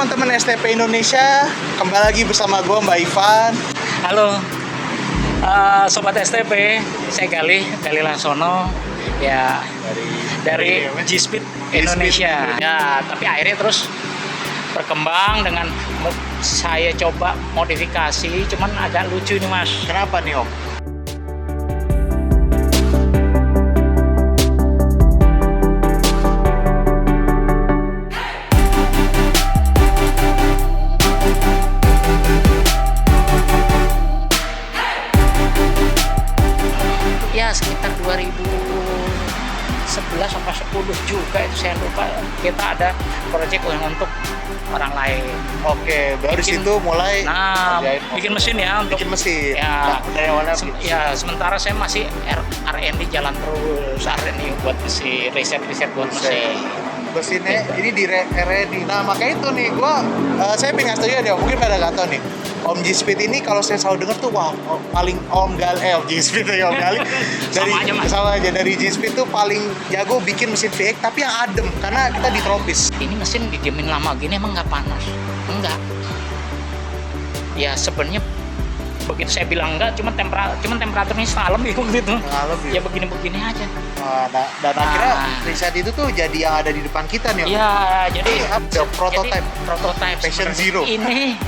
teman-teman STP Indonesia, kembali lagi bersama gue Mbak Ivan. Halo, Sobat STP, saya Gali Laksono, ya dari G-Speed Indonesia. Ya, tapi akhirnya terus berkembang dengan saya coba modifikasi, cuman agak lucu nih Mas. Kenapa nih Om? Ya sekitar 2011 sampai 10 juga itu saya lupa, kita ada proyek untuk orang lain. Oke, dari situ mulai bikin mesin ya, untuk bikin mesin. Ya, dari awalnya ya sementara saya masih R&D jalan terus, R&D buat mesin, riset buat mesin. Mesinnya ini di R&D. Nah makanya itu nih, saya pengen ngasih tau ya, mungkin pada nggak tahu nih. Om G-Speed ini kalau saya selalu dengar tuh wah paling Om G-Speed ya Om Gali sama aja dari G-Speed tuh paling jago bikin mesin VX tapi yang adem karena kita di tropis. Ini mesin didiemin lama gini emang nggak panas? Enggak. Ya sebenarnya begitu saya bilang enggak, cuman temperaturnya setengah lebih gitu. Ya begini-begini aja. Dan akhirnya riset itu tuh jadi yang ada di depan kita nih Om. Ya jadi prototype Passion Zero. Ini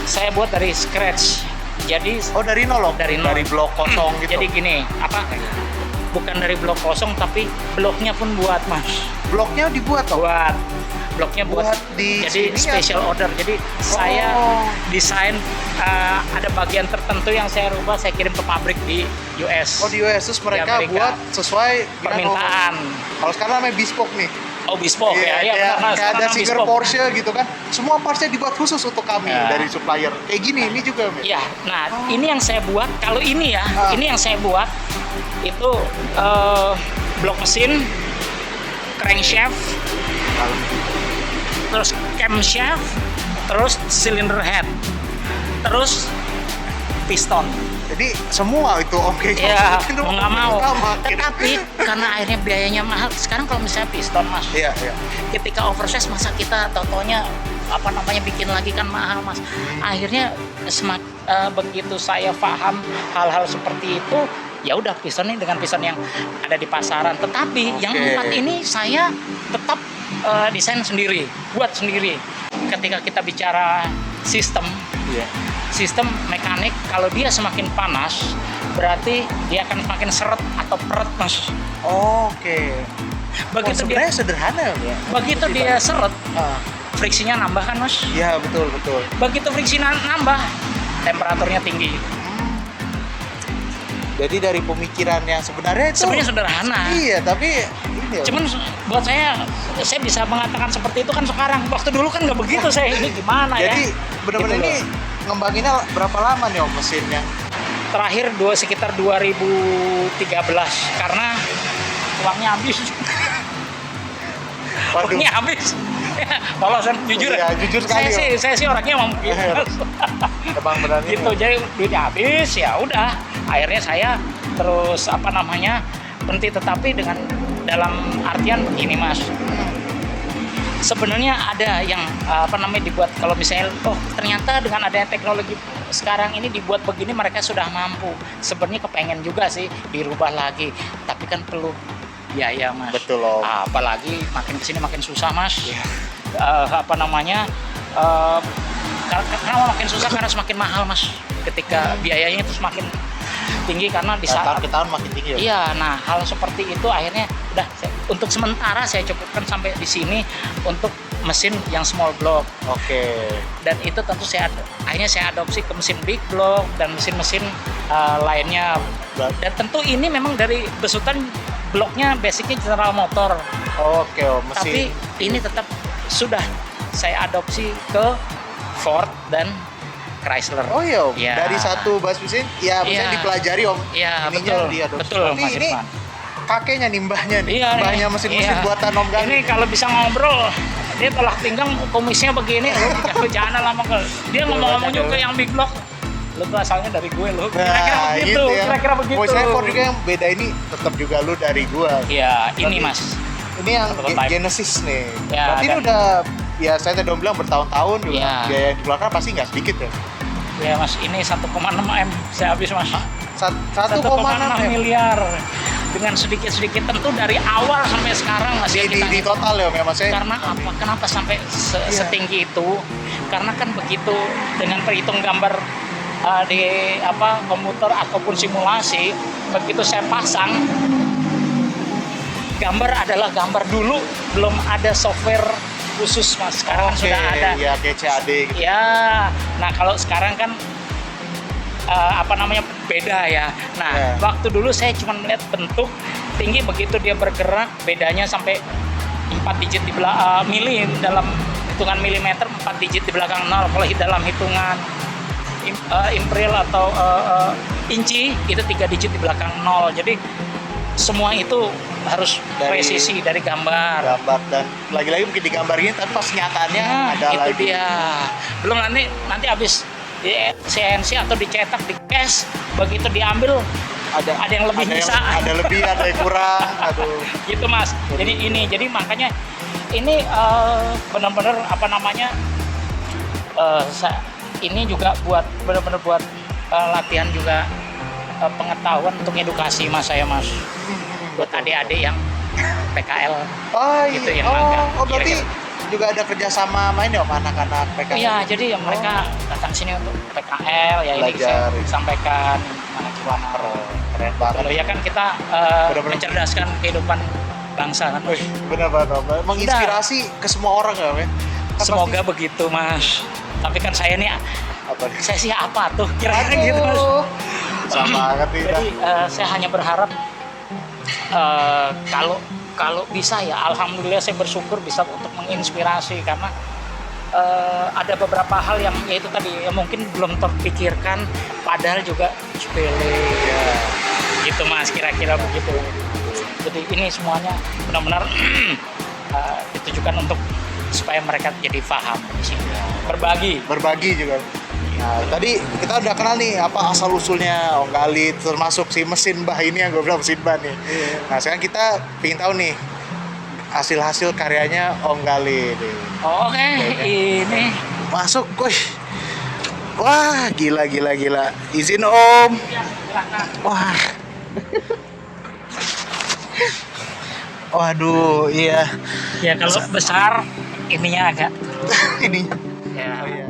saya buat dari scratch. Jadi dari nol. Dari blok kosong gitu. Jadi gini, bukan dari blok kosong tapi bloknya pun buat Mas. Bloknya dibuat toh? Bloknya buat jadi special order. Jadi saya desain ada bagian tertentu yang saya rubah, saya kirim ke pabrik di US. Di US terus mereka buat sesuai permintaan. Kalau sekarang namanya bespoke nih. Bespoke kayak ada Singer Porsche gitu kan. Semua partsnya dibuat khusus untuk kami dari supplier. Kayak gini ini juga. Iya. Nah, ini yang saya buat. Kalau ini ya, ini yang saya buat itu blok mesin, crankshaft, terus camshaft, terus cylinder head, terus piston. Jadi semua itu oke. Ya, mau nggak mau. Tetapi karena akhirnya biayanya mahal. Sekarang kalau misalnya piston Mas, ketika oversize masa kita totonya bikin lagi kan mahal Mas. Akhirnya begitu saya paham hal-hal seperti itu, ya udah piston ini dengan piston yang ada di pasaran. Tetapi yang 4 ini saya tetap desain sendiri, buat sendiri. Ketika kita bicara sistem mekanik, kalau dia semakin panas berarti dia akan semakin seret atau peret Mas. Begitu sebenarnya sederhana ya. Begitu dia seret, friksinya nambah kan Mas? Iya betul. Begitu friksi nambah, temperaturnya tinggi. Jadi dari pemikiran yang sebenarnya sederhana. Iya, tapi ini cuman buat saya bisa mengatakan seperti itu kan sekarang. Waktu dulu kan nggak begitu saya. Ini gimana ya? Jadi benar-benar ini ngembanginnya berapa lama nih Om mesinnya? Terakhir sekitar 2013 karena uangnya habis. Uangnya habis. Polosan jujur. Iya, jujur sekali. Saya sih orangnya mau begitu. Emang benar gitu. Jadi duitnya habis, ya udah. Akhirnya saya terus berhenti, tetapi dengan dalam artian begini Mas. Sebenarnya ada yang dibuat kalau misalnya ternyata dengan adanya teknologi sekarang ini dibuat begini mereka sudah mampu. Sebenarnya kepengen juga sih dirubah lagi, tapi kan perlu biaya Mas. Betul loh. Apalagi makin kesini makin susah Mas. Karena makin susah karena semakin mahal Mas. Ketika biayanya itu semakin tinggi karena di saat tahun makin tinggi. Iya, nah hal seperti itu akhirnya udah untuk sementara saya cukupkan sampai di sini untuk mesin yang small block. Dan itu tentu akhirnya saya adopsi ke mesin big block dan mesin-mesin lainnya. Dan tentu ini memang dari besutan bloknya basicnya General Motor. Mesin. Tapi ini tetap sudah saya adopsi ke Ford dan Chrysler. Dari satu bas mesin, bisa dipelajari Om. Iya, betul. Mas ini kakeknya mbahnya nih. Mbahnya mesin-mesin buatan Om Gali. Ini kalau bisa ngobrol, dia telah pinggang kumisnya begini, jangan lama dia ngomong-ngomong juga yang big block. Lu tuh asalnya dari gue lu. Kira-kira begitu. Saya Ford juga yang beda ini tetap juga lu dari gue. Iya, ini Mas. Ini yang Genesis nih. Ya, berarti ini udah ya saya tadi bilang bertahun-tahun juga Iya. biaya yang dikeluarkan pasti nggak sedikit ya. Ya mas, ini 1,6 M saya habis mas. 1,6 miliar dengan sedikit-sedikit, tentu dari awal sampai sekarang masih di total ya Mas ya. Karena apa? Kenapa sampai Iya. setinggi itu? Karena kan begitu dengan perhitung gambar di komputer ataupun simulasi, begitu saya pasang gambar adalah gambar dulu, belum ada software khusus mas. Sekarang kan sudah ada. Ya kayak CAD gitu. Ya, nah kalau sekarang kan beda ya. Nah, Ya. waktu dulu saya cuma melihat bentuk tinggi, begitu dia bergerak bedanya sampai 4 digit di belakang mili, dalam hitungan milimeter 4 digit di belakang 0. Kalau dalam hitungan imperial atau inci itu 3 digit di belakang 0. Jadi semua itu harus presisi dari gambar. Dan lagi-lagi mungkin di gambar ini tapi pas nyatanya ada itu lagi. dia. Belum nanti habis di CNC atau dicetak di cash, begitu diambil ada yang lebih bisa, ada lebih, ada yang kurang. Aduh. Gitu mas. Jadi makanya ini benar-benar ini juga buat benar-benar buat latihan juga, pengetahuan untuk edukasi mas saya mas, buat adik-adik yang PKL. Oh Gitu iya. yang magang. Berarti Kira-kira. juga ada kerjasama main ya sama anak-anak PKL. Iya, jadi yang mereka datang sini untuk PKL ya, ini Belajar. saya sampaikan gimana. Keren banget. Kalau ya kan kita Benar-benar. mencerdaskan kehidupan bangsa kan. Wih, benar banget Om. Menginspirasi ke semua orang ya, Men? Kan Semoga begitu mas. Tapi kan saya nih, apa nih? saya sih apa tuh kira-kira gitu mas. Aduh, sama banget nih. Jadi saya hanya berharap kalau bisa ya, alhamdulillah saya bersyukur bisa untuk menginspirasi, karena ada beberapa hal yang yaitu tadi yang mungkin belum terpikirkan padahal juga sepele Ya. gitu mas, kira-kira begitu. Jadi ini semuanya benar-benar ditujukan untuk supaya mereka jadi paham di sini, berbagi. Juga. Nah, tadi kita udah kenal nih apa asal usulnya Om Gali, termasuk si mesin bah ini yang gue bilang mesin bah nih. Nah, sekarang kita pengen tahu nih hasil karyanya Om Gali nih. Oke, ini Masuk, kuy. Wah, gila. Izin Om. ya, silakan. Wah. Waduh, iya. Ya kalau besar ininya agak Ini. ya. Oh, iya.